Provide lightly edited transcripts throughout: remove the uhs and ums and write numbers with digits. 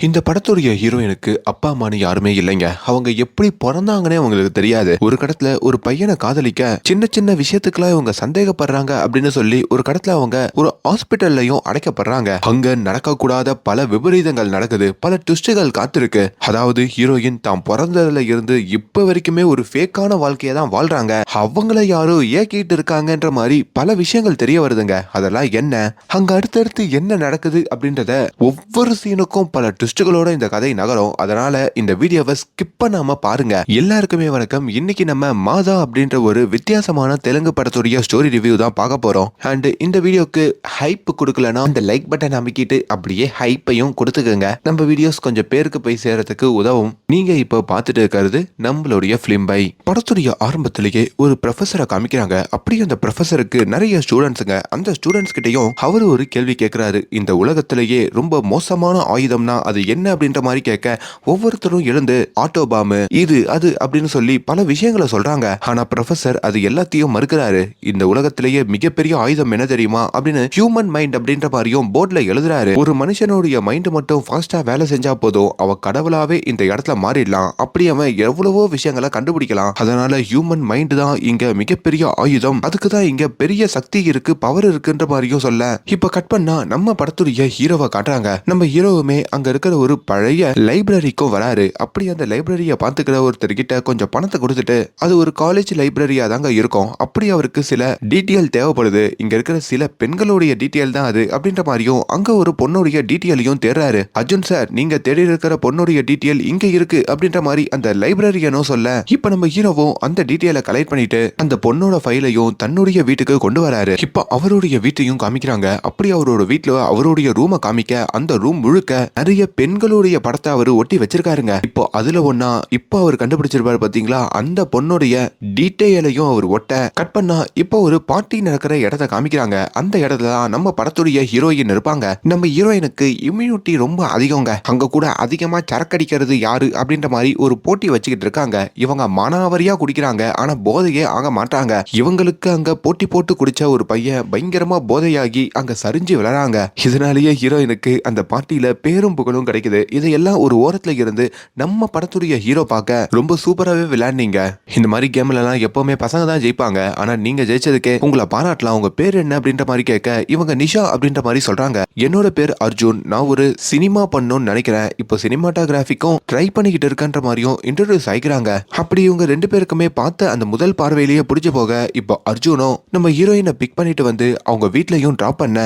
இந்த படத்துடைய ஹீரோயினுக்கு அப்பா அம்மான்னு யாருமே இல்லைங்க. அவங்க எப்படி பொறந்தாங்கன்னே அவங்களுக்கு தெரியாது. ஒரு கடத்துல ஒரு பையனை காதலிக்க சின்ன சின்ன விஷயத்துக்குலாம் இவங்க சந்தேகப்படுறாங்க அப்படின்னு சொல்லி ஒரு கடத்துல அவங்க ஒரு ஹாஸ்பிட்டல்லையும் அடைக்கப்படுறாங்க. அங்க நடக்கக்கூடாத பல விபரீதங்கள் நடக்குது. பல ட்விஸ்டுகள் காத்திருக்கு. அதாவது ஹீரோயின் தாம் பிறந்ததுல இருந்து இப்ப வரைக்குமே ஒரு ஃபேக்கான வாழ்க்கையை தான் வாழ்றாங்க. அவங்கள யாரோ ஏக்கிட்டு இருக்காங்கன்ற மாதிரி பல விஷயங்கள் தெரிய வருதுங்க. அதெல்லாம் என்ன, அங்க அடுத்தடுத்து என்ன நடக்குது அப்படின்றத ஒவ்வொரு சீனுக்கும் பல ட்விஸ்டுகளோட இந்த கதை நகரும். அதனால இந்த வீடியோவை ஸ்கிப் பண்ணாம பாருங்க. எல்லாருக்குமே வணக்கம். இன்னைக்கு நம்ம மாதா அப்படின்ற ஒரு வித்தியாசமான தெலுங்கு படத்துடைய ஸ்டோரி ரிவ்யூ தான் பார்க்க போறோம். அண்ட் இந்த வீடியோக்கு ஹைப் கொடுக்கலனா அந்த லைக் பட்டன் அமைக்கிட்டு அப்படியே ஹைப்பையும் கொடுத்துக்கோங்க. நம்ம வீடியோஸ் கொஞ்சம் பேருக்கு போய் சேரத்துக்கு உதவும். நீங்க இப்போ பார்த்துட்டு இருக்கிறது நம்மளுடைய பிலிம் பை. படத்துடைய ஆரம்பத்திலேயே ஒரு ப்ரொஃபஸரை காமிக்கிறாங்க. அப்படியே அந்த ப்ரொஃபஸருக்கு நிறைய ஸ்டூடெண்ட்ஸுங்க. அந்த ஸ்டூடெண்ட்ஸ் கிட்டையும் அவர் ஒரு கேள்வி கேட்கிறாரு. இந்த உலகத்திலேயே ரொம்ப மோசமான ஆயுதம்னா அது என்ன அப்படின்ற மாதிரி கேட்க ஒவ்வொருத்தரும் எழுந்து ஆட்டோபாம் இது அது அப்படின்னு சொல்லி பல விஷயங்களை சொல்றாங்க. ஆனா ப்ரொஃபசர் அது எல்லாத்தையும் மறுக்கிறாரு. இந்த உலகத்திலேயே மிகப்பெரிய ஆயுதம் என்ன தெரியுமா அப்படின்னு ஹியூமன் மைண்ட் அப்படின்ற மாதிரியும் போர்ட்ல எழுதுறாரு. ஒரு மனுஷனுடைய மைண்ட் மட்டும் ஃபாஸ்டா வேலை செஞ்சா போதும், அவ கடவுளாவே இந்த இடத்துல மாறிடலாம். அப்படி அவன் எவ்வளவோ விஷயங்களை கண்டுபிடிக்கலாம். அதனால ஹியூமன் மைண்ட் தான் இங்க மிகப்பெரிய ஆயுதம். அதுக்குதான் இங்க பெரிய சக்தி இருக்கு, பவர் இருக்குன்ற மாதிரியும் சொல்ல இப்ப கட் பண்ணா நம்ம படத்துடைய ஹீரோவை காட்டுறாங்க. நம்ம ஹீரோவுமே அங்க இருக்கிற ஒரு பழைய லைப்ரரிக்கும் வராரு. அப்படி அந்த லைப்ரரியை பார்த்துக்கிற ஒருத்தர் கிட்ட கொஞ்சம் பணத்தை கொடுத்துட்டு அது ஒரு காலேஜ் லைப்ரரியா தாங்க இருக்கும். அப்படி அவருக்கு சில டீட்டெயில் தேவைப்படுது. இங்க இருக்கிற சில பெண்களுடைய டீட்டெயில் தான் அது அப்படின்ற மாதிரியும் அங்க ஒரு பொண்ணுடைய டீட்டெயிலையும் தேடுறாரு. அர்ஜுன் சார், நீங்க தேடி இருக்கிற பொண்ணுடைய டீட்டெயில் இங்க இருக்கு அப்படின்ற மாதிரி அந்த லைப்ரரியனும் சொல்ல இப்ப நம்ம ஹீரோவும் அந்த டீட்டெயிலை கலெக்ட் பண்ணிட்டு அந்த பொண்ணோட ஃபைலையும் தன்னுடைய வீட்டுக்கு கொண்டு வராரு. இப்ப அவருடைய வீட்டையும் காமிக்கிறாங்க. அப்படி அவரோட வீட்டுல அவருடைய ரூமை காமிக்க அந்த ரூம் முழுக்க நிறைய பெண்களுடைய படத்தை அவர் ஒட்டி வச்சிருக்காருங்க. இப்போ அதுல ஒன்னா இப்போ அவர் கண்டுபிடிச்சிருப்பாரு பாத்தீங்களா, அந்த பொண்ணுடைய டீட்டெயிலையும் அவர் ஒட்ட கட் பண்ணா இப்போ ஒரு பார்ட்டி நடக்கிற இடத்த காமிக்கிறாங்க. அந்த இடத்துல தான் நம்ம படத்துடைய ஹீரோயின் இருப்பாங்க. நம்ம ஹீரோயினுக்கு இம்யூனிட்டி ரொம்ப அதிகங்க. அங்க கூட அதிகமா சரக்கடிக்கிறது யாரு அப்படின்ற மாதிரி ஒரு போட்டி வச்சுக்கிட்டு இருக்காங்க. இவங்க மானாவரியா குடிக்கிறாங்க, ஆனா போதையே ஆக மாட்டாங்க. இவங்களுக்கு அங்க போட்டி போட்டு குடிச்ச ஒரு பையன் பயங்கரமா போதையாகி அங்க சரிஞ்சு விளையாடுறாங்க. இதனாலேயே ஹீரோயினுக்கு அந்த பார்ட்டியில பேரும் புகழும் கிடைக்குது. இதையெல்லாம் ஒரு ஓரத்துல இருந்து நம்ம படத்துடைய ஹீரோ பார்க்க ரொம்ப சூப்பராகவே விளையாடுனீங்க. இந்த மாதிரி கேம்ல எல்லாம் எப்பவுமே பசங்க தான் ஜெயிப்பாங்க. ஆனா நீங்க ஜெயிச்சதுக்கே உங்களை பாராட்டலாம். உங்க பேர் என்ன அப்படின்ற மாதிரி கேட்க இவங்க நிஷா அப்படின்ற மாதிரி சொல்றாங்க. என்னோட பேர் அர்ஜுன். நான் ஒரு சினிமா பண்ணணும்னு நினைக்கிறேன். இப்போ சினிமாட்டோகிராஃபிக்கும் ட்ரை பண்ணிக்கிட்டு இருக்கன்ற மாதிரியும் இன்ட்ரோடியூஸ் ஆகிக்கிறாங்க. அப்படி இவங்க ரெண்டு பேருக்குமே பார்த்த அந்த முதல் பார்வையிலேயே பிடிச்சு போக இப்போ அர்ஜுனும் நம்ம ஹீரோயினை பிக் பண்ணிட்டு வந்து அவங்க வீட்லயும் டிராப் பண்ண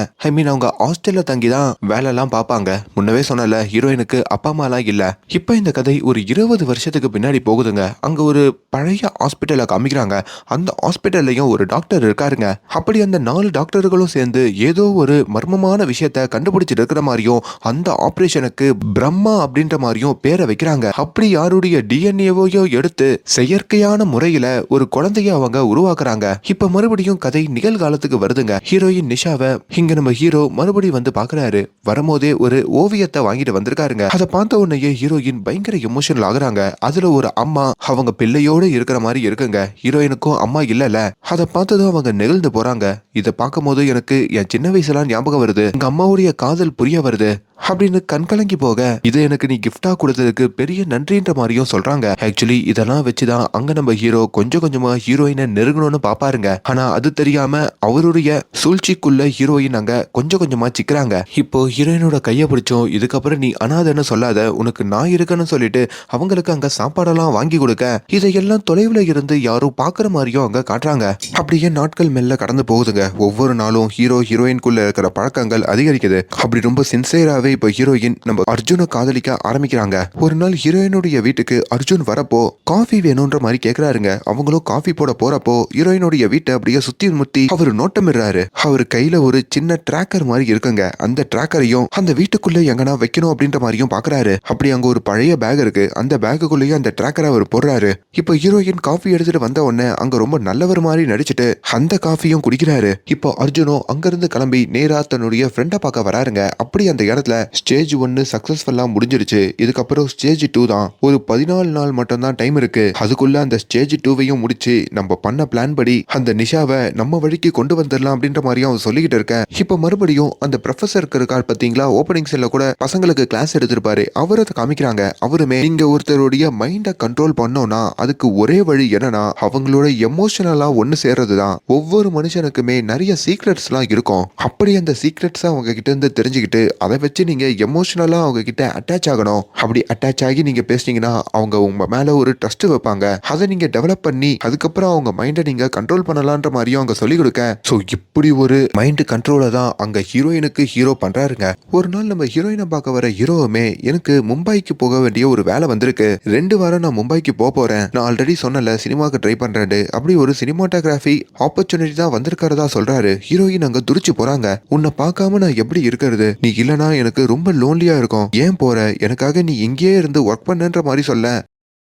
அவங்க ஹாஸ்டல்ல தங்கி தான் வேலை எல்லாம் பார்ப்பாங்க. முன்னவே சொன்னல, ஹீரோயினுக்கு அப்பா அம்மாலாம் இல்ல. இப்ப இந்த கதை ஒரு 20 வருஷத்துக்கு பின்னாடி போகுதுங்க. அங்க ஒரு பழைய ஹாஸ்பிட்டலை காமிக்கிறாங்க. அந்த ஹாஸ்பிட்டல்லையும் ஒரு டாக்டர் இருக்காருங்க. அப்படி அந்த 4 டாக்டர்களும் சேர்ந்து ஏதோ ஒரு மர்மமான விஷயத்த கண்டுபிடிச்சிட்டு இருக்கிற மாதிரியும் அந்த ஆபரேஷனுக்கு பிரம்மா அப்படின்ற மாதிரியும் பேரை வைக்கிறாங்க. அப்படி யாருடைய டிஎன்ஏவையோ எடுத்து செயற்கையான முறையில ஒரு குழந்தைய அவங்க உருவாக்குறாங்க. இப்ப மறுபடியும் கதை நிகழ்காலத்துக்கு வருதுங்க. ஹீரோயின் நிஷாவை இங்க நம்ம ஹீரோ மறுபடியும் வந்து பாக்குறாரு. வரும்போதே ஒரு ஓவியத்தை வாங்கிட்டு வந்திருக்காருங்க. அதை பார்த்த உடனே ஹீரோயின் பயங்கர எமோஷனல் ஆகுறாங்க. அதுல ஒரு அம்மா அவங்க பிள்ளையோட இருக்கிற மாதிரி இருக்குங்க. ஹீரோயினுக்கும் அம்மா இல்லல. அதை பார்த்ததும் அவங்க நெகிழ்ந்து போறாங்க. இதை பார்க்கும் போது எனக்கு என் சின்ன வயசுலாம் ஞாபகம் வருது. எங்க அம்மாவுடைய காதல் புரிய வருது அப்படின்னு கண்கலங்கி போக இது எனக்கு நீ கிஃப்டா கொடுத்ததுக்கு பெரிய நன்றின்ற மாதிரியும் சொல்றாங்க. ஆக்சுவலி இதெல்லாம் வச்சுதான் அங்க நம்ம ஹீரோ கொஞ்சம் கொஞ்சமா ஹீரோயினை நெருங்கணும்னு பாப்பாருங்க. ஆனா அது தெரியாம அவருடைய சூழ்ச்சிக்குள்ள ஹீரோயின் அங்க கொஞ்சம் கொஞ்சமா சிக்கிறாங்க. இப்போ ஹீரோயினோட கையை பிடிச்சோம், இதுக்கப்புறம் நீ அனாதன்னு சொல்லாத, உனக்கு நான் இருக்கன்னு சொல்லிட்டு அவங்களுக்கு அங்க சாப்பாடெல்லாம் வாங்கி கொடுக்க இதையெல்லாம் தொலைவுல இருந்து யாரும் பாக்குற மாதிரியும் அங்க காட்டுறாங்க. அப்படியே நாட்கள் மெல்ல கடந்து போகுதுங்க. ஒவ்வொரு நாளும் ஹீரோ ஹீரோயின்குள்ள இருக்கிற பழக்கங்கள் அதிகரிக்குது. அப்படி ரொம்ப சின்சியராகவே இப்போ ஹீரோயின் நம்ம அர்ஜுனை காதலிக்க ஆரம்பிக்கிறாங்க. ஒரு நாள் ஹீரோயினுடைய வீட்டுக்கு அர்ஜுன் வரப்போ காஃபி வேணும்ன்ற மாதிரி கேக்குறாருங்க. அவங்களும் காஃபி போட போறப்போ ஹீரோயினுடைய வீட்டை அப்படியே சுத்தி முத்தி அவர் நோட்டமிடுறாரு. அவர் கையில ஒரு சின்ன டிராக்கர் மாதிரி இருக்குங்க. அந்த டிராக்கரையும் அந்த வீட்டுக்குள்ள எங்கன்னா வைக்கணும் அப்படின்ற மாதிரியும் பாக்குறாரு. அப்படி அங்க ஒரு பழைய பேக் இருக்கு. அந்த பேக்குள்ளேயே அந்த டிராக்கரை அவர் போடுறாரு. இப்போ ஹீரோயின் காஃபி எடுத்துட்டு வந்த உடனே அங்க ரொம்ப நல்லவர் மாதிரி நடிச்சுட்டு அந்த காஃபியும் குடிக்கிறாரு. இப்போ அர்ஜுனும் அங்கிருந்து கிளம்பி நேரா தன்னுடைய ஃப்ரெண்டை பார்க்க வராருங்க. அப்படி அந்த இடத்துல ஸ்டேஜ் 1 சக்சஸ்ஃபுல்லா முடிஞ்சிருச்சு. இதுக்கப்புறம் ஸ்டேஜ் 2 தான். ஒரு 14 நாள் மட்டும் தான் டைம் இருக்கு. அதுக்குள்ள அந்த ஸ்டேஜ் 2வையும் முடிச்சு நம்ம பண்ண பிளான் படி அந்த நிஷாவை நம்ம வழிக்கு கொண்டு வந்துடலாம் அப்படின்ற மாதிரியும் அவன் சொல்லிக்கிட்டு இருக்க. இப்ப மறுபடியும் அந்த ப்ரொஃபசர் இருக்கார் பாத்தீங்களா, ஓப்பனிங் செல்ல கூட பசங்களுக்கு கிளாஸ் எடுத்திருப்பாரு. அவரை காமிக்கிறாங்க. அவருமே நீங்க ஒருத்தருடைய மைண்ட கண்ட்ரோல் பண்ணோம்னா அதுக்கு ஒரே வழி என்னன்னா அவங்களோட எமோஷனலா ஒன்னு சேர்றதுதான். ஒவ்வொரு மனுஷனுக்குமே நிறைய சீக்ரெட்ஸ்லாம் இருக்கும். அப்படி அந்த சீக்ரெட்ஸ் அவங்க கிட்ட இருந்து தெரிஞ்சுக்கிட்டு அதை வச்சு நீங்க எமோஷனலா அவங்க கிட்ட அட்டாச் ஆகணும். அப்படி அட்டாச் ஆகி நீங்க பேசுனீங்கன்னா அவங்க உங்க மேல ஒரு ட்ரஸ்ட் வைப்பாங்க. அதை நீங்க டெவலப் பண்ணி அதுக்கப்புறம் அவங்க மைண்டை நீங்க கண்ட்ரோல் பண்ணலான்ற மாதிரியும் அவங்க சொல்லிக் கொடுக்க. ஸோ இப்படி ஒரு மைண்ட் கண்ட்ரோலை தான் அங்க ஹீரோயினுக்கு ஹீரோ பண்றாருங்க. ஒரு நாள் நம்ம ஹீரோயினை பார்க்க வர ஹீரோவுமே எனக்கு மும்பைக்கு போக வேண்டிய ஒரு வேலை வந்திருக்கு. 2 வாரம் நான் மும்பைக்கு போறேன். நான் ஆல்ரெடி சொன்னல சினிமாக்கு ட்ரை பண்றேன். அப்படி ஒரு சினிமாட்டோகிராஃபி ஆப்பர்ச்சுனிட்டி தான் வந்திருக்கிறதா சொல்றாரு. ஹீரோயின் அங்க துடிச்சு போறாங்க. உன்னை பார்க்காம நான் எப்படி இருக்கிறது? நீ இல்லனா எனக்கு ரொம்ப லோன்லியா இருக்கும். ஏன் போற? எனக்காக நீ இங்கேயே இருந்து ஒர்க் பண்ணுன்ற மாதிரி சொல்ல.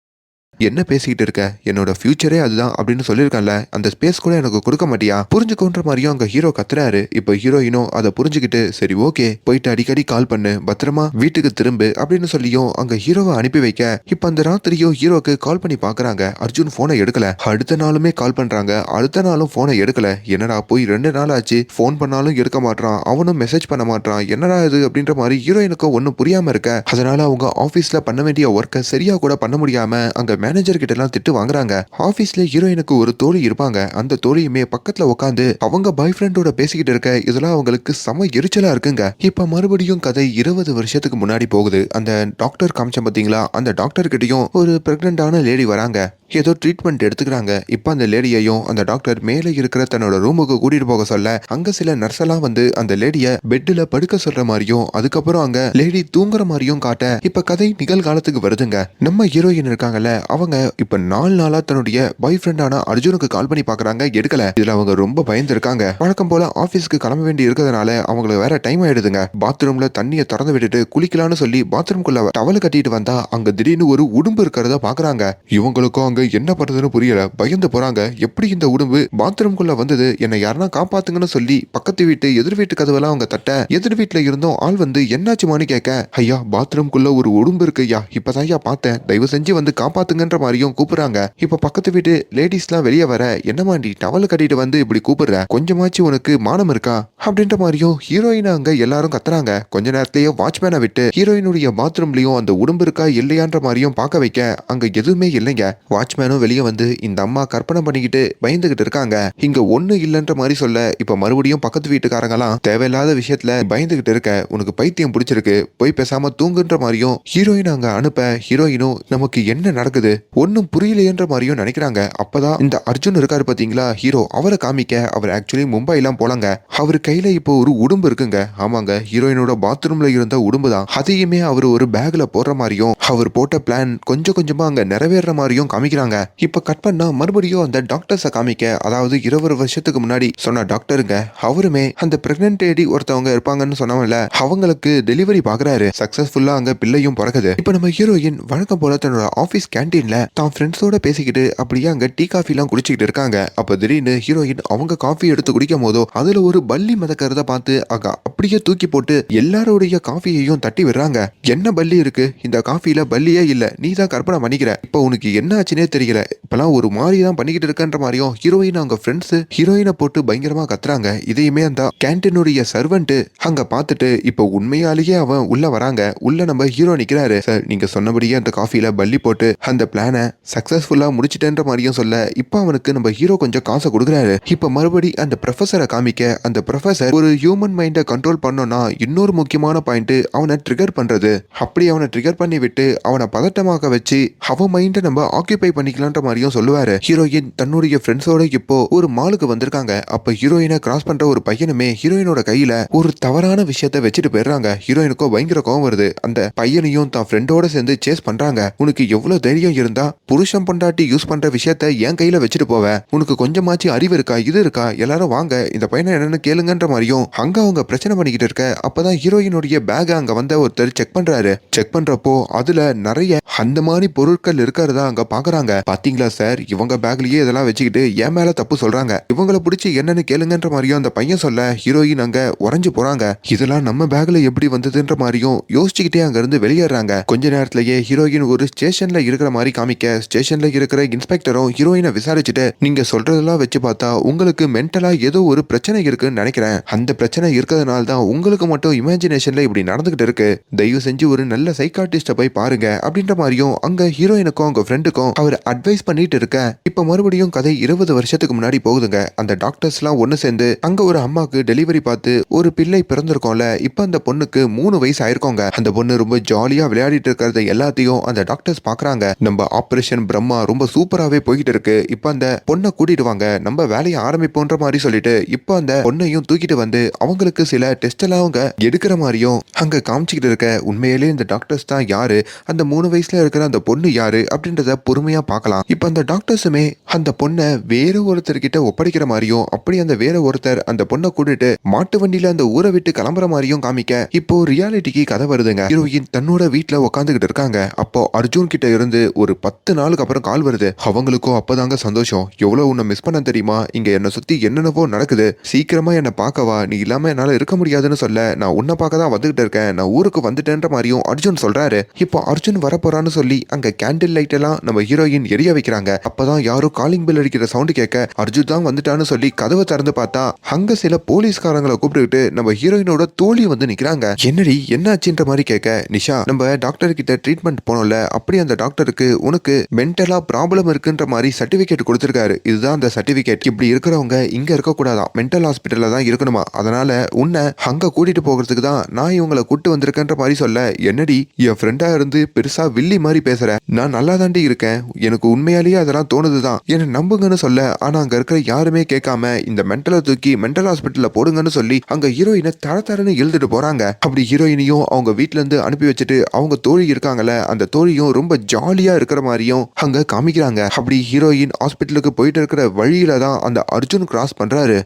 என்ன பேசிக்கிட்டு இருக்க? என்னோட ஃபியூச்சரே அதுதான் அப்படின்னு சொல்லியிருக்கல. அந்த ஸ்பேஸ் கூட எனக்கு கொடுக்க மாட்டியா? புரிஞ்சுக்கோன்ற மாதிரியும் அங்க ஹீரோ கத்துறாரு. இப்போ ஹீரோயினும் அதை புரிஞ்சுக்கிட்டு சரி ஓகே போயிட்டு அடிக்கடி கால் பண்ணு, பத்திரமா வீட்டுக்கு திரும்பு அப்படின்னு சொல்லியும் அங்க ஹீரோவை அனுப்பி வைக்க. இப்ப அந்த ராத்திரியும் ஹீரோக்கு கால் பண்ணி பாக்குறாங்க. அர்ஜுன் போனை எடுக்கல. அடுத்த நாளுமே கால் பண்றாங்க. அடுத்த நாளும் போனை எடுக்கல. என்னடா போய் 2 நாள் ஆச்சு, போன் பண்ணாலும் எடுக்க மாட்டான், அவனும் மெசேஜ் பண்ண மாட்டான், என்னடா இது அப்படின்ற மாதிரி ஹீரோயினுக்கும் ஒன்னும் புரியாம இருக்க. அதனால அவங்க ஆபீஸ்ல பண்ண வேண்டிய ஒர்க்கை சரியா கூட பண்ண முடியாம அங்க மேனேஜர் கிட்ட எல்லாம் திட்டு வாங்குறாங்க. ஆபீஸ்ல ஹீரோயினுக்கு ஒரு தோழி இருப்பாங்க. அந்த தோழியுமே பக்கத்துல உட்காந்து அவங்க பாய் ஃப்ரெண்டோட பேசிக்கிட்டு இருக்க. இதெல்லாம் அவங்களுக்கு செம எரிச்சலா இருக்குங்க. இப்ப மறுபடியும் கதை 20 வருஷத்துக்கு முன்னாடி போகுது. அந்த டாக்டர் காமிச்ச பாத்தீங்களா, அந்த டாக்டர் கிட்டயும் ஒரு பிரெக்னன்டான லேடி வராங்க. ஏதோ ட்ரீட்மெண்ட் எடுத்துக்கிறாங்க. இப்ப அந்த லேடியையும் அந்த டாக்டர் மேலே இருக்கிற தன்னோட ரூமுக்கு கூட்டிட்டு போக சொல்ல அங்க சில நர்ஸ் எல்லாம் வந்து அந்த லேடிய பெட்ல படுக்க சொல்ற மாதிரியும் அதுக்கப்புறம் அங்க லேடி தூங்குற மாதிரியும் காட்ட. இப்ப கதை நிகழ்காலத்துக்கு வருதுங்க. நம்ம ஹீரோயின் இருக்காங்கல்ல, அவங்க இப்ப 4 நாளா தன்னுடைய பாய் ஃப்ரெண்டான அர்ஜுனுக்கு கால் பண்ணி பாக்குறாங்க, எடுக்கல. இதுல அவங்க ரொம்ப பயந்து இருக்காங்க. வழக்கம் போல ஆபீஸ்க்கு கிளம்ப வேண்டி இருக்கிறதுனால அவங்களுக்கு வேற டைம் ஆயிடுதுங்க. பாத்ரூம்ல தண்ணியை திறந்து விட்டுட்டு குளிக்கலாம்னு சொல்லி பாத்ரூம்குள்ள டவல் கட்டிட்டு வந்தா அங்க திடீர்னு ஒரு உடும்பு இருக்கிறத பாக்குறாங்க. இவங்களுக்கும் அங்க என்ன பண்றதுன்னு புரியல. பயந்து போறாங்க. எப்படி இந்த உடம்பு பாத்ரூம்குள்ள வந்தது? என்னை யாரா காப்பாத்துங்கன்னு சொல்லி பக்கத்து வீட்டு எதிர் வீட்டு கதவெல்லாம் அவங்க தட்ட. எதிர் வீட்டுல இருந்தும் ஆள் வந்து என்னாச்சுமான்னு கேட்க, ஐயா பாத்ரூம்குள்ள ஒரு உடம்பு இருக்கு ஐயா, இப்பதான் ஐயா பார்த்தேன், தயவு செஞ்சு வந்து காப்பாத்துங்கன்ற மாதிரியும் கூப்பிடுறாங்க. இப்ப பக்கத்து வீட்டு லேடிஸ் எல்லாம் வெளியே வர, என்னமாண்டி டவல் கட்டிட்டு வந்து இப்படி கூப்பிடுற, கொஞ்சமாச்சு உனக்கு மானம் இருக்கா அப்படின்ற மாதிரியும் ஹீரோயின் அங்க எல்லாரும் கத்துறாங்க. கொஞ்ச நேரத்திலேயே வாட்ச்மேனை விட்டு ஹீரோயினுடைய பாத்ரூம்லயும் அந்த உடம்பு இருக்கா இல்லையான்ற மாதிரியும் பார்க்க வைக்க. அங்க எதுவுமே இல்லைங்க. வாட்ச்மேனும் வெளியே வந்து இந்த அம்மா கற்பனை பண்ணிக்கிட்டு பயந்துகிட்டு இருக்காங்க, இங்க ஒண்ணு இல்லைன்ற மாதிரி சொல்ல. இப்ப மறுபடியும் பக்கத்து வீட்டுக்காரங்களாம் தேவையில்லாத விஷயத்துல பயந்துகிட்டு இருக்க, உனக்கு பைத்தியம் பிடிச்சிருக்கு, போய் பேசாம தூங்குன்ற மாதிரியும் ஹீரோயின் அங்க அனுப்ப. ஹீரோயினும் நமக்கு என்ன நடக்குது ஒன்னும் புரியலையன்ற மாதிரியும் நினைக்கிறாங்க. அப்பதான் இந்த அர்ஜுன் இருக்காரு பாத்தீங்களா ஹீரோ, அவரை காமிக்க. அவர் ஆக்சுவலி மும்பை எல்லாம் போலாங்க. அவர் கையில இப்போ ஒரு உடும்பு இருக்குங்க. ஆமாங்க, ஹீரோயினோட பாத்ரூம்ல இருந்த உடும்பு தான். அதையுமே அவர் ஒரு பேக்ல போடுற மாதிரியும் அவர் போட்ட பிளான் கொஞ்சம் கொஞ்சமா அங்க நிறைவேற மாதிரியும் காமிக்கிறாங்க. இப்ப கட் பண்ணா மறுபடியும் அந்த டாக்டர்ஸை காமிக்க. அதாவது 20 வருஷத்துக்கு முன்னாடி சொன்ன டாக்டருங்க. அவருமே அந்த பிரெக்னன்ட் லேடி ஒருத்தவங்க இருப்பாங்கன்னு சொன்னவங்கள, அவங்களுக்கு டெலிவரி பாக்குறாரு. சக்சஸ்ஃபுல்லா அங்க பிள்ளையும் பிறகுது. இப்ப நம்ம ஹீரோயின் வழக்கம் போல தன்னோட ஆபீஸ் கேண்டீன்ல தான் ஃப்ரெண்ட்ஸோட பேசிக்கிட்டு அப்படியே அங்க டீ காஃபி எல்லாம் குடிச்சிட்டு இருக்காங்க. அப்ப திடீர்னு ஹீரோயின் அவங்க காஃபி எடுத்து குடிக்கும் போதோ அதுல ஒரு பல்லி மிதக்கிறத பார்த்து அங்க அப்படியே தூக்கி போட்டு எல்லாருடைய காஃபியையும் தட்டி விடுறாங்க. என்ன பல்லி இருக்கு இந்த காஃபில? பல்லியே இல்ல, நீ தான் கற்பனை பண்ணிக்கிற. இப்ப உனக்கு என்ன ஆச்சுன்னே தெரியல, இப்பெல்லாம் ஒரு மாதிரி தான் பண்ணிக்கிட்டு இருக்கன்ற மாதிரியும் ஹீரோயின் அவங்க ஃப்ரெண்ட்ஸ் ஹீரோயினை போட்டு பயங்கரமா கத்துறாங்க. இதையுமே அந்த கேண்டீனுடைய சர்வெண்ட் அங்க பார்த்துட்டு இப்ப உண்மையாலேயே அவன் உள்ள வராங்க. உள்ள நம்ம ஹீரோ நிக்கிறாரு. சார் நீங்க சொன்னபடியே அந்த காஃபில பல்லி போட்டு அந்த பிளானை சக்சஸ்ஃபுல்லா முடிச்சிட்டேன்ற மாதிரியும் சொல்ல. இப்ப அவனுக்கு நம்ம ஹீரோ கொஞ்சம் காசை கொடுக்குறாரு. இப்ப மறுபடி அந்த ப்ரொஃபஸரை காமிக்க. அந்த ப்ரொஃபஸர் ஒரு ஹியூமன் மைண்டை கண்ட்ரோல் பண்ணோம்னா இன்னொரு முக்கியமான பாயிண்ட் அவனை ட்ரிகர் பண்றது. அப்படி அவனை ட்ரிகர் பண்ணி விட்டு அவனை பதட்டமாக வச்சு அவன் மைண்டை நம்ம ஆக்கியபை பண்ணிக்கலான்ற மாதிரியும் சொல்லுவாரு. ஹீரோயின் தன்னுடைய ஃப்ரெண்ட்ஸோட இப்போ ஒரு மாலுக்கு வந்திருக்காங்க. அப்ப ஹீரோயினை கிராஸ் பண்ற ஒரு பையனுமே ஹீரோயினோட கையில ஒரு தவறான விஷயத்த வச்சுட்டு போயிடுறாங்க. ஹீரோயினுக்கோ பயங்கர கோவம் வருது. அந்த பையனையும் தான் ஃப்ரெண்டோட சேர்ந்து சேஸ் பண்றாங்க. உனக்கு எவ்வளவு தைரியம் இருந்தா புருஷன் பொண்டாட்டி யூஸ் பண்ற விஷயத்த என் கையில வச்சுட்டு போவ, உனக்கு கொஞ்சமாச்சு அறிவு இருக்கா, இது இருக்கா, எல்லாரும் வாங்க இந்த பையனை என்னன்னு கேளுங்கன்ற மாதிரியும் அங்க அவங்க பிரச்சனை பண்ணிக்கிட்டு இருக்க. அப்பதான் ஹீரோயினுடைய பேக் அங்க வந்த ஒருத்தர் செக் பண்றாரு. செக் பண்றப்போ அதுல நிறைய அந்த மாதிரி பொருட்கள் இருக்கிறதா அங்க பாக்குறாங்க. பாத்தீங்களா சார், இவங்க பேக்லயே இதெல்லாம் வச்சுக்கிட்டு என் மேல தப்பு சொல்றாங்க, இவங்கள பிடிச்சி என்னன்னு கேளுங்கன்ற மாதிரியும் அந்த பையன் சொல்ல ஹீரோயின் அங்க உறைஞ்சு போறாங்க. இதெல்லாம் நம்ம பேக்ல எப்படி வந்ததுன்ற மாதிரியும் யோசிச்சுக்கிட்டே அங்க இருந்து வெளியேறாங்க. கொஞ்ச நேரத்திலேயே ஹீரோயின் ஒரு ஸ்டேஷன்ல இருக்கிற மாதிரி காமிக்க, ஸ்டேஷன்ல இருக்கிற இன்ஸ்பெக்டரும் ஹீரோயினை விசாரிச்சுட்டு, நீங்க சொல்றதெல்லாம் வச்சு பார்த்தா உங்களுக்கு மென்டலா ஏதோ ஒரு பிரச்சனை இருக்குன்னு நினைக்கிறேன், அந்த பிரச்சனை இருக்கிறதுனால தான் உங்களுக்கு மட்டும் இமேஜினேஷன்ல இப்படி நடந்துகிட்டு இருக்கு, தயவு செஞ்சு ஒரு நல்ல சைக்காட்டிஸ்ட போய் பாருங்க அப்படின்ற மாதிரியும் அங்க ஹீரோயினுக்கும் அவங்க ஃப்ரெண்டுக்கும் அவர் அட்வைஸ் பண்ணிட்டு இருக்க. இப்ப மறுபடியும் கதை 20 வருஷத்துக்கு முன்னாடி போகுதுங்க. அந்த டாக்டர்ஸ் எல்லாம் ஒண்ணு சேர்ந்து அங்க ஒரு அம்மாக்கு டெலிவரி பார்த்து ஒரு பிள்ளை பிறந்திருக்கோம்ல. இப்ப அந்த பொண்ணுக்கு 3 வயசு ஆயிருக்கோங்க. அந்த பொண்ணு ரொம்ப ஜாலியா விளையாடிட்டு இருக்கிறத எல்லாத்தையும் அந்த டாக்டர்ஸ் பாக்குறாங்க. நம்ம ஆபரேஷன் பிரம்மா ரொம்ப சூப்பராவே போய்கிட்டு இருக்கு, இப்ப அந்த பொண்ணை கூட்டிட்டு வாங்க நம்ம வேலையை ஆரம்பிப்போன்ற மாதிரி சொல்லிட்டு இப்ப அந்த பொண்ணையும் தூக்கிட்டு வந்து அவங்களுக்கு சில டெஸ்ட் எல்லாம் அவங்க எடுக்கிற மாதிரியும் அங்க காமிச்சுக்கிட்டு இருக்க. உண்மையிலேயே இந்த டாக்டர்ஸ் தான் யாரு, அந்த 3 வயசுல இருக்கிற அந்த பொண்ணு யாரு அப்படின்றத பொறுமையா பார்க்கலாம். இப்ப அந்த டாக்டர்ஸுமே அந்த பொண்ணை வேற ஒருத்தர்கிட்ட ஒப்படைக்கிற மாதிரியும், அப்படி அந்த வேற ஒருத்தர் அந்த பொண்ணை கூட்டிட்டு மாட்டு வண்டியில அந்த ஊரை விட்டு கிளம்புற மாதிரியும் காமிக்க. இப்போ ரியாலிட்டிக்கு கதை வருதுங்க. ஹீரோயின் தன்னோட வீட்டுல உட்காந்துக்கிட்டு இருக்காங்க. அப்போ அர்ஜுன் கிட்ட இருந்து ஒரு 10 நாளுக்கு அப்புறம் கால் வருது. அவங்களுக்கும் அப்பதாங்க சந்தோஷம். எவ்வளவு உன்னை மிஸ் பண்ண தெரியுமா, இங்க என்ன சுத்தி என்னென்னவோ நடக்குது, சீக்கிரமா என்ன பார்க்கவா, நீ இல்லாம என்னால இருக்க முடியாதுன்னு சொல்ல, நான் உன்னை பார்க்க தான் வந்துகிட்டு இருக்கேன், நான் ஊருக்கு வந்துட்டேன்ற மாதிரியும் அர்ஜுன் சொல்றாரு. இப்போ அர்ஜுன் வரப்போறான்னு சொல்லி அங்க கேண்டில் லைட் எல்லாம் நம்ம ஹீரோயின் எரிய வைக்கிறாங்க. அப்பதான் யாரோ காலிங் பெல் அடிக்கிற சவுண்ட் கேட்க அர்ஜுன் தான் வந்துட்டான்னு சொல்லி கதவை திறந்து பார்த்தா அங்க சில போலீஸ்காரங்களை கூப்பிட்டுக்கிட்டு நம்ம ஹீரோயினோட தோழி வந்து நிக்கிறாங்க. என்னடி என்ன ஆச்சுன்ற மாதிரி கேட்க, நிஷா நம்ம டாக்டர் கிட்ட ட்ரீட்மெண்ட் போனோம்ல, அப்படி அந்த டாக்டருக்கு உனக்கு மென்டலா ப்ராப்ளம் இருக்குன்ற மாதிரி சர்டிபிகேட் கொடுத்திருக்காரு, இதுதான் அந்த சர்டிபிகேட், இப்படி இருக்கிறவங்க இங்க இருக்க கூடாதான், மென்டல் ஹாஸ்பிட்டல்ல தான் இருக்கணுமா, அதனால உன்னை அங்க கூட்டிட்டு போகிறதுக்கு தான் நான் இவங்களை கூட்டு வந்திருக்கேன்ற மாதிரி சொல்ல, என்னடி என் ஃப்ரெண்டா இருந்து பெருசா வில்லி மாதிரி பேசுற, நான் நல்லா தாண்டி இருக்கேன், எனக்கு உண்மையாலேயே அதெல்லாம் தோணுதுதான், என்ன நம்புங்கன்னு சொல்ல. ஆனா அங்க இருக்கிற யாருமே கேட்காம இந்த மென்டலை தூக்கி மென்டல் ஹாஸ்பிட்டல்ல போடுங்கன்னு சொல்லி அங்க ஹீரோயினை தரன்னு எழுதிட்டு போறாங்க. அப்படி ஹீரோயினையும் அவங்க வீட்ல இருந்து அனுப்பி வச்சுட்டு அவங்க தோழி இருக்காங்கல்ல, அந்த தோழியும் ரொம்ப ஜாலியா இருக்கிற மாதிரியும் அங்க காமிக்கிறாங்க. அப்படி ஹீரோயின் ஹாஸ்பிட்டலுக்கு போயிட்டு இருக்கிற வழியில தான் அந்த அர்ஜுன் கிராஸ் பண்றாரு.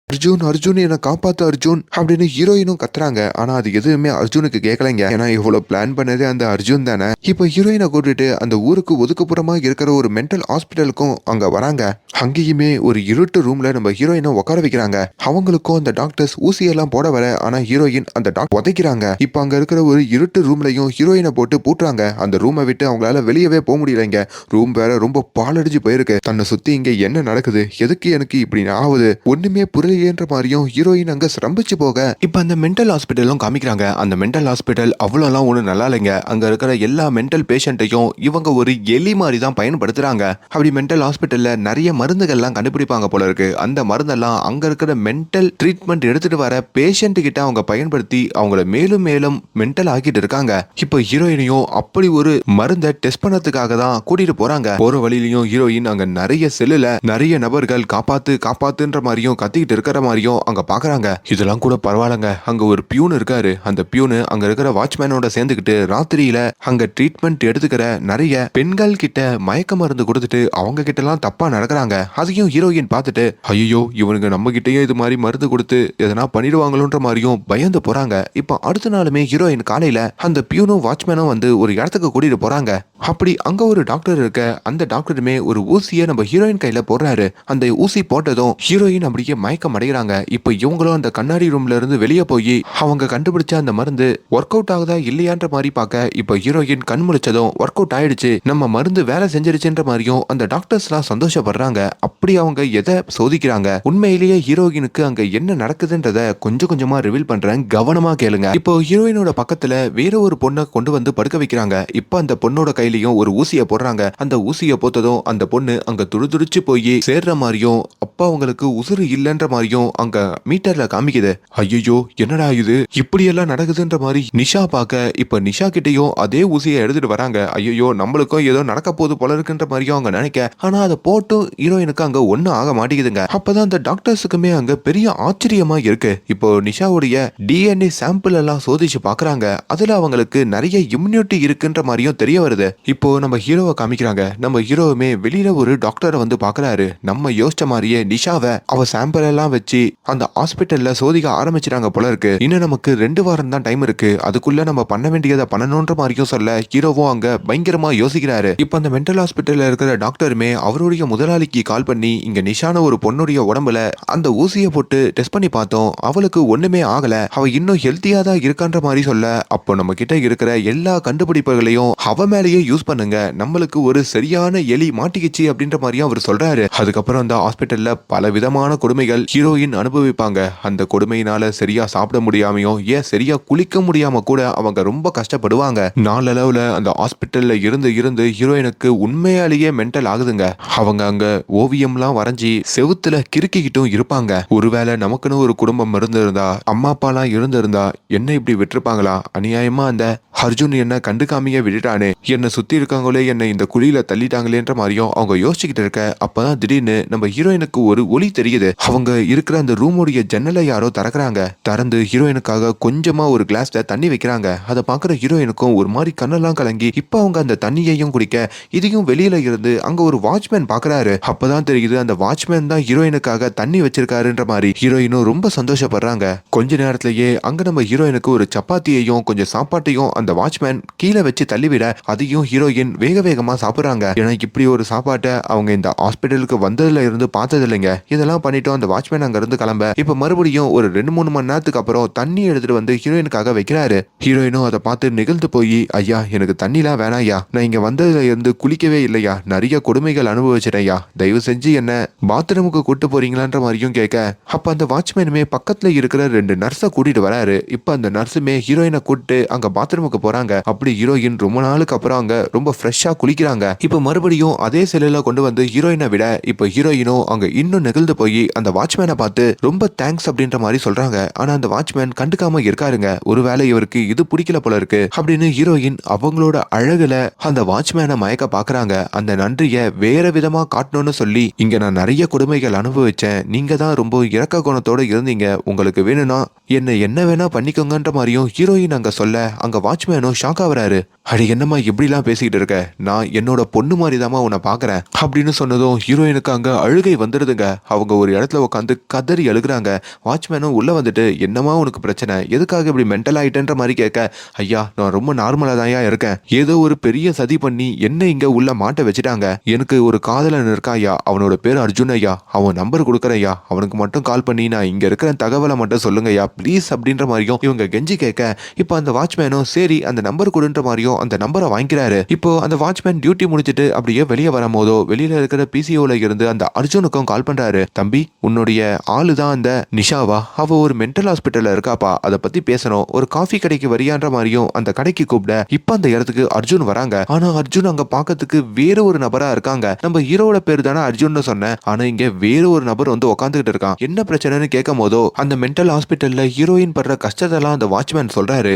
அர்ஜுன் அர்ஜுன் என்னை காப்பாத்து அர்ஜுன் அப்படின்னு ஹீரோயினும் கத்துறாங்க. ஆனா அது எதுவுமே அர்ஜுனுக்கு கேட்கலைங்க. ஏன்னா இவ்வளவு பிளான் பண்ணதே அந்த அர்ஜுன் தானே. இப்ப ஹீரோயினை கூட்டிட்டு அந்த ஊருக்கு ஒதுக்குப்புறமா இருக்கிற ஒரு மென்டல் ஹாஸ்பிட்டலுக்கும் அங்க வராங்க. அங்கேயுமே ஒரு இருட்டு ரூம்ல நம்ம ஹீரோயினை உட்கார வைக்கிறாங்க. அவங்களுக்கும் அந்த டாக்டர்ஸ் ஊசியெல்லாம் போட வர, ஆனா ஹீரோயின் அந்த டாக்டர் உதைக்கிறாங்க. இப்ப அங்க இருக்கிற ஒரு இருட்டு ரூம்லயும் ஹீரோயினை போட்டு பூட்டுறாங்க. அந்த ரூமை விட்டு அவங்களால வெளியவே போக முடியலைங்க. ரூம் வேற ரொம்ப பாலடிச்சு போயிருக்கு. தன்னை சுத்தி இங்க என்ன நடக்குது, எதுக்கு எனக்கு இப்படி ஆகுது, ஒண்ணுமே புரியலையேன்ற மாதிரியும் ஹீரோயின் அங்க ஸ்ரம்பிச்சு போக. இப்ப அந்த மென்டல் ஹாஸ்பிட்டலும் காமிக்கிறாங்க. அந்த மென்டல் ஹாஸ்பிட்டல் அவ்வளோலாம் ஒண்ணு நல்லா இல்லைங்க. அங்க இருக்கிற எல்லா மென்டல் பேஷண்ட்டையும் இவங்க ஒரு எலி மாதிரி தான் பயன்படுத்துறாங்க. அப்படி மென்டல் ஹாஸ்பிட்டல்ல நிறைய மருந்துகள்லாம் கண்டுபிடிப்பாங்க போல இருக்கு. அந்த மருந்தெல்லாம் அங்க இருக்கிற மென்டல் ட்ரீட்மெண்ட் எடுத்துட்டு வர பேஷண்ட் கிட்ட அவங்க பயன்படுத்தி அவங்கள மேலும் மேலும் மென்டல் ஆக்கிட்டு இருக்காங்க. இப்போ ஹீரோயினையும் அப்படி ஒரு மருந்தை டெஸ்ட் பண்ணதுக்காக தான் கூட்டிட்டு போறாங்க. போற வழியிலையும் ஹீரோயின் அங்க நிறைய செல்லுல நிறைய நபர்கள் காப்பாத்துன்ற மாதிரியும் கத்திக்கிட்டு இருக்கிற மாதிரியும் அங்க பாக்குறாங்க. இதெல்லாம் கூட பரவாயில்லங்க. அங்க ஒரு பியூன் இருக்காரு. அந்த பியூனு அங்க இருக்கிற வாட்ச்மேனோட சேர்ந்துக்கிட்டு ராத்திரியில அங்க ட்ரீட்மெண்ட் எடுத்துக்கிற நிறைய பெண்கள் கிட்ட மயக்க மருந்து கொடுத்துட்டு அவங்க கிட்ட எல்லாம் தப்பா நடக்கிறாங்க. அதையும் ஹீரோயின் பார்த்துட்டு ஐயோ இவனுங்க நம்ம கிட்டயே இது மாதிரி மருந்து கொடுத்து எதனா பண்ணிடுவாங்களோன்ற மாதிரியும் பயந்து போறாங்க. இப்போ அடுத்த நாளுமே ஹீரோயின் காலையில அந்த பியூனும் வாட்ச்மேனும் வந்து ஒரு இடத்துக்கு கூட்டிட்டு போறாங்க. அப்படி அங்க ஒரு டாக்டர் இருக்க. அந்த டாக்டருமே ஒரு ஊசியை நம்ம ஹீரோயின் கையில போடுறாரு. அந்த ஊசி போட்டதும் ஹீரோயின் அப்படியே மயக்கம் அடைகிறாங்க. இப்போ இவங்களும் அந்த கண்ணாடி ரூம்ல இருந்து வெளியே போய் அவங்க கண்டுபிடிச்ச அந்த மருந்து ஒர்க் அவுட் ஆகுதா இல்லையான்ற மாதிரி பார்க்க, இப்போ ஹீரோயின் கண் முழிச்சதும் ஒர்க் அவுட் ஆயிடுச்சு, நம்ம மருந்து வேலை செஞ்சிருச்சுன்ற மாதிரியும் அந்த டாக்டர்ஸ் எல்லாம் சந்தோஷப்படுறாங்க. அப்படி அவங்க எதை சோதிக்கிறாங்க, உண்மையிலேயே ஹீரோயினுக்கு அங்க என்ன நடக்குதுன்றத கொஞ்சம் கொஞ்சமா ரிவீல் பண்றேன், கவனமா கேளுங்க. இப்போ ஹீரோயினோட பக்கத்துல வேற ஒரு பொண்ணை கொண்டு வந்து படுக்க வைக்கிறாங்க. இப்போ அந்த பொண்ணோட கையிலயும் ஒரு ஊசியை போடுறாங்க. அந்த ஊசியை போட்டதும் அந்த பொண்ணு அங்க துடிச்சு போய் சேர்ற மாதிரியும் அப்பா அவங்களுக்கு உசுறு இல்லைன்ற மாதிரி மாதிரியும் அங்க மீட்டர்ல காமிக்குது. ஐயோ என்னடா இது இப்படி எல்லாம் நடக்குதுன்ற மாதிரி நிஷா பார்க்க இப்ப நிஷா கிட்டயும் அதே ஊசியை எடுத்துட்டு வராங்க. ஐயோ நம்மளுக்கும் ஏதோ நடக்க போகுது போல இருக்குன்ற மாதிரியும் அவங்க நினைக்க, ஆனா அதை போட்டும் ஹீரோயினுக்கு அங்க ஒண்ணும் ஆக மாட்டேங்குதுங்க. அப்பதான் அந்த டாக்டர்ஸுக்குமே அங்க பெரிய ஆச்சரியமா இருக்கு. இப்போ நிஷாவுடைய டிஎன்ஏ சாம்பிள் எல்லாம் சோதிச்சு பாக்குறாங்க. அதுல அவங்களுக்கு நிறைய இம்யூனிட்டி இருக்குன்ற மாதிரியும் தெரிய வருது. இப்போ நம்ம ஹீரோவை காமிக்கிறாங்க. நம்ம ஹீரோவுமே வெளியில ஒரு டாக்டரை வந்து பாக்குறாரு. நம்ம யோசிச்ச மாதிரியே நிஷாவை அவ சாம்பிள் எல்லாம் வச்சு அந்த ஹாஸ்பிட்டல்ல சோதிக்க ஆரம்பிச்சிட்டாங்க போல இருக்கு. இன்னும் நமக்கு 2 வாரம் தான் டைம் இருக்கு, அதுக்குள்ள நம்ம பண்ண வேண்டியதை பண்ணணும்ன்ற மாதிரியும் சொல்ல ஹீரோவும் அங்க பயங்கரமா யோசிக்கிறாரு. இப்ப அந்த மென்டல் ஹாஸ்பிட்டல்ல இருக்கிற டாக்டருமே அவருடைய முதலாளிக்கு கால் பண்ணி, இங்க நிஷான ஒரு பொண்ணுடைய உடம்புல அந்த ஊசியை போட்டு டெஸ்ட் பண்ணி பார்த்தோம், அவளுக்கு ஒண்ணுமே ஆகல, அவ இன்னும் ஹெல்த்தியா தான் இருக்கான்ற மாதிரி சொல்ல, அப்போ நம்ம கிட்ட இருக்கிற எல்லா கண்டுபிடிப்புகளையும் அவ மேலேயே யூஸ் பண்ணுங்க, நம்மளுக்கு ஒரு சரியான எலி மாட்டிக்கிச்சு அப்படின்ற மாதிரியும் அவர் சொல்றாரு. அதுக்கப்புறம் அந்த ஹாஸ்பிட்டல்ல பல விதமான கொடுமைகள் ஹீரோயின் அனுபவிப்பாங்க. அந்த கொடுமையினால சரியா சாப்பிட முடியாமையும் ஏன் சரியா குளிக்க முடியாம கூட அவங்க ரொம்ப கஷ்டப்படுவாங்க. நாளளவுல அந்த ஹாஸ்பிட்டல்ல இருந்து இருந்து ஹீரோயினுக்கு உண்மையாலேயே மென்டல் ஆகுதுங்க. அவங்க அங்க ஓவியம்லாம் வரைஞ்சி செவுத்துல கிறுக்கிக்கிட்டும் இருப்பாங்க. ஒருவேளை நமக்குன்னு ஒரு குடும்பம் இருந்திருந்தா, அம்மா அப்பாலாம் இருந்திருந்தா என்ன இப்படி விட்டுருப்பாங்களா? அநியாயமா அந்த அர்ஜுன் என்ன கண்டுக்காமையே விட்டுட்டானே, என்னை சுத்தி இருக்கவங்களே என்னை இந்த குழியில தள்ளிட்டாங்களேன்ற மாதிரியும் அவங்க யோசிச்சுக்கிட்டு இருக்க, அப்பதான் திடீர்னு நம்ம ஹீரோயினுக்கு ஒரு ஒளி தெரியுது. அவங்க இருக்கிற அந்த ரூமுடைய ஜன்னலை யாரோ திறக்கிறாங்க. திறந்து ஹீரோயினுக்காக கொஞ்சமா ஒரு கிளாஸ்ல தண்ணி வைக்கிறாங்க. அதை பாக்குற ஹீரோயினுக்கும் ஒரு மாதிரி கண்ணெல்லாம் கலங்கி, இப்ப அவங்க அந்த தண்ணியையும் குடிக்க, இதையும் வெளியில இருந்து அங்க ஒரு வாட்ச்மேன் பாக்குறாரு. அப்பதான் தெரியுது அந்த வாட்ச்மேன் தான் ஹீரோயினுக்காக தண்ணி வச்சிருக்காருன்ற மாதிரி. ஹீரோயினும் ரொம்ப சந்தோஷப்படுறாங்க. கொஞ்ச நேரத்திலேயே அங்க நம்ம ஹீரோயினுக்கு ஒரு சப்பாத்தியையும் கொஞ்சம் சாப்பாட்டையும் அந்த வாட்ச்மேன் கீழே வச்சு தள்ளிவிட, அதையும் ஹீரோயின் வேக வேகமா சாப்பிடுறாங்க. ஏன்னா இப்படி ஒரு சாப்பாட்டை அவங்க இந்த ஹாஸ்பிட்டலுக்கு வந்ததுல இருந்து பார்த்தது இல்லைங்க. இதெல்லாம் பண்ணிட்டோம் அந்த வாட்ச்மேன் அங்க இருந்து கிளம்ப, இப்ப மறுபடியும் ஒரு 2-3 மணி நேரத்துக்கு அப்புறம் தண்ணி எடுத்துட்டு வந்து ஹீரோயினுக்காக வைக்கிறாரு. ஹீரோயினும் அதை பார்த்து நிகழ்ந்து போய், ஐயா எனக்கு தண்ணிலாம் வேணாம் ஐயா, நான் இங்க வந்ததுல இருந்து குளிக்கவே இல்லையா, நிறைய கொடுமைகள் அனுபவிச்சிட்டேன் ஐயா, தயவு செஞ்சு என்ன பாத்ரூமுக்கு கூட்டு போறீங்களான்ற மாதிரியும் கேட்க, அப்ப அந்த வாட்ச்மேனுமே பக்கத்துல இருக்கிற 2 நர்ஸை கூட்டிட்டு வராரு. இப்ப அந்த நர்ஸுமே ஹீரோயினை கூட்டு அங்க பாத்ரூமுக்கு போறாங்க. அப்படி ஹீரோயின் ரொம்ப நாளுக்கு அப்புறம் அங்க ரொம்ப ஃப்ரெஷ்ஷா குளிக்கிறாங்க. இப்ப மறுபடியும் அதே செல்லுல கொண்டு வந்து ஹீரோயினை விட, இப்ப ஹீரோயினும் அங்க இன்னும் நெகிழ்ந்து போய் அந்த வாட்ச்மேனை பார்த்து ரொம்ப தேங்க்ஸ் அப்படின்ற மாதிரி சொல்றாங்க. ஆனா அந்த வாட்ச்மேன் கண்டுக்காம இருக்காருங்க. ஒருவேளை இவருக்கு இது பிடிக்கல போல இருக்கு அப்படின்னு ஹீரோயின் அவங்களோட அழகுல அந்த வாட்ச்மேனை மயக்க பாக்குறாங்க. அந்த நன்றிய வேற விதமா காட்டணும்னு சொல்லி, இங்க நான் நிறைய கொடுமைகள் அனுபவிச்சேன், நீங்க தான் ரொம்ப இரக்க குணத்தோட இருந்தீங்க, உங்களுக்கு வேணும்னா என்ன வேணா பண்ணிக்கோங்கன்ற மாதிரியும் ஹீரோயின் அங்க சொல்ல, அங்க வாட்ச்மேனும் ஷாக் ஆகுறாரு. அடி என்னம்மா இப்படிலாம் பேசிக்கிட்டு இருக்க, நான் என்னோட பொண்ணு மாதிரி தாமா உன்னை பாக்குறேன் அப்படின்னு சொன்னதும் ஹீரோயினுக்கு அங்க அழுகை வந்துடுதுங்க. அவங்க ஒரு இடத்துல உட்காந்து கதறி அழுகுறாங்க. வாட்ச்மேனும் உள்ள வந்துட்டு, என்னமா உனக்கு பிரச்சனை, எதுக்காக இப்படி மென்டல் ஆயிட்டேன்ற மாதிரி கேட்க, ஐயா நான் ரொம்ப நார்மலா தான் இருக்கேன், ஏதோ ஒரு பெரிய சதி பண்ணி என்ன இங்க உள்ள மாட்ட வச்சுட்டாங்க, எனக்கு ஒரு காதலன் இருக்கா ஐயா, அவனோட பேர் அர்ஜுன் ஐயா, அவன் நம்பர் கொடுக்குறேன் ஐயா, அவனுக்கு மட்டும் கால் பண்ணி நான் இங்க இருக்கிற தகவலை மட்டும் சொல்லுங்க ஐயா ப்ளீஸ் அப்படின்ற மாதிரியும் இவங்க கெஞ்சி கேட்க, இப்போ அந்த வாட்ச்மேனும் சரி அந்த நம்பர் கொடுன்ற மாதிரியும் அந்த நம்பரை வாங்கிக்கிறாரு. இப்போ அந்த வாட்ச்மேன் டியூட்டி முடிச்சிட்டு அப்படியே வெளியே வரும்போதோ வெளியில இருக்கிற பிசிஓல இருந்து அந்த அர்ஜுனுக்கும் கால் பண்றாரு. தம்பி உன்னுடைய ஆளு தான் அந்த நிஷாவா, அவ ஒரு மென்டல் ஹாஸ்பிட்டல்ல இருக்காப்பா, அதை பத்தி பேசணும், ஒரு காஃபி கடைக்கு வரியான்ற மாதிரியும் அந்த கடைக்கு கூப்பிட, இப்ப அந்த இடத்துக்கு அர்ஜுன் வராங்க. ஆனா அர்ஜுன் அங்க பாக்கிறதுக்கு வேற ஒரு நபரா இருக்காங்க. நம்ம ஹீரோட பேர் தானே அர்ஜுன் சொன்னேன், ஆனா இங்க வேற ஒரு நபர் வந்து உட்காந்துக்கிட்டு இருக்கான். என்ன பிரச்சனைன்னு கேட்கும் போதோ அந்த மென்டல் ஹாஸ்பிட்டல்ல ஹீரோயின் படுற கஷ்டத்தெல்லாம் அந்த வாட்ச்மேன் சொல்றாரு.